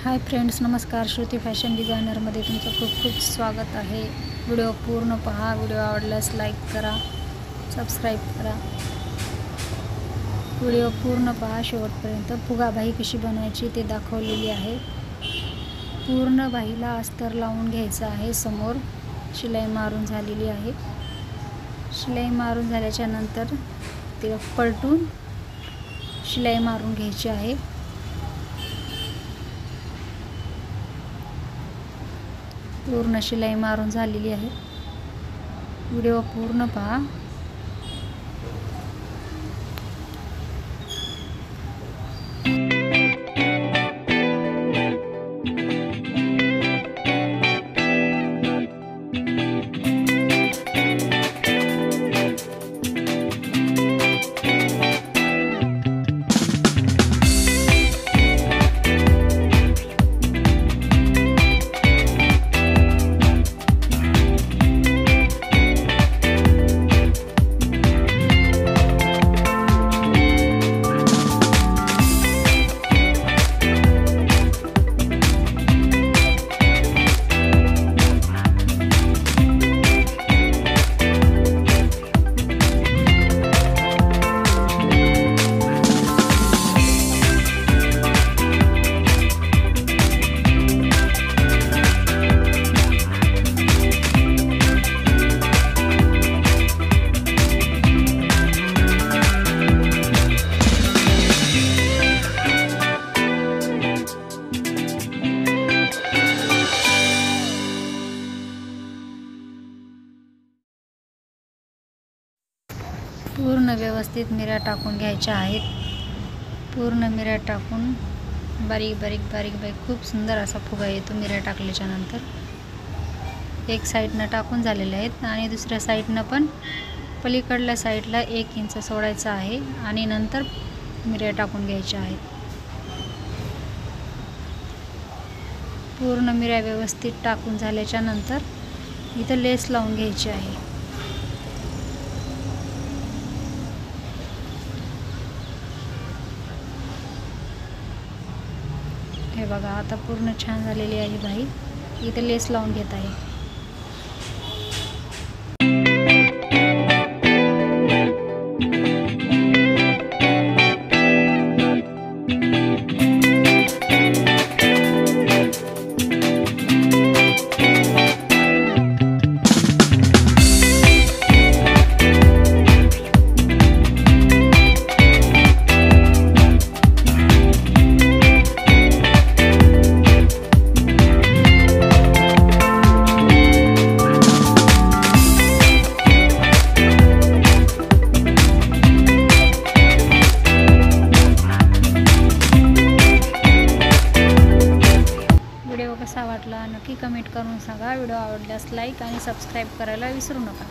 Hi friends, नमस्कार. Shruti fashion डिझायनरमध्ये तुमचं खूप खूप स्वागत आहे. व्हिडिओ पूर्ण पहा. व्हिडिओ आवडल्यास लाईक करा, सबस्क्राईब करा. व्हिडिओ पूर्ण पहा शेवटपर्यंत. फुगाबाई कशी बनवायची ते दाखवलेली आहे. पूर्ण बाहीला अस्तर लावून घ्यायचं आहे. समोर शिलाई मारून झालेली आहे. शिलाई मारून झाल्याच्या नंतर ते पलटून शिलाई मारून घ्यायची आहे. पूर्ण शिलाई मारून झालेली आहे. व्हिडिओ पूर्ण पहा. पूर्ण व्यवस्थित मिऱ्या टाकून घ्यायच्या आहेत. पूर्ण मिऱ्या टाकून बारीक बारीक खूप सुंदर असा फुगा येतो मिऱ्या टाकल्याच्या नंतर. एक साईडनं टाकून झालेले आहेत आणि दुसऱ्या साईडनं पण पलीकडल्या साईडला 1 इंच सोडायचं आहे आणि नंतर मिऱ्या टाकून घ्यायच्या आहेत. पूर्ण मिऱ्या व्यवस्थित टाकून झाल्याच्या नंतर इथं लेस लावून घ्यायची आहे. हे बघा, आता पूर्ण छान झालेली आहे बाही. इथे लेस लावून घेत आहे. व्हिडिओ कसा वाटला नक्की कमेंट करून सांगा. व्हिडिओ आवडल्यास लाईक आणि सबस्क्राईब करायला विसरू नका.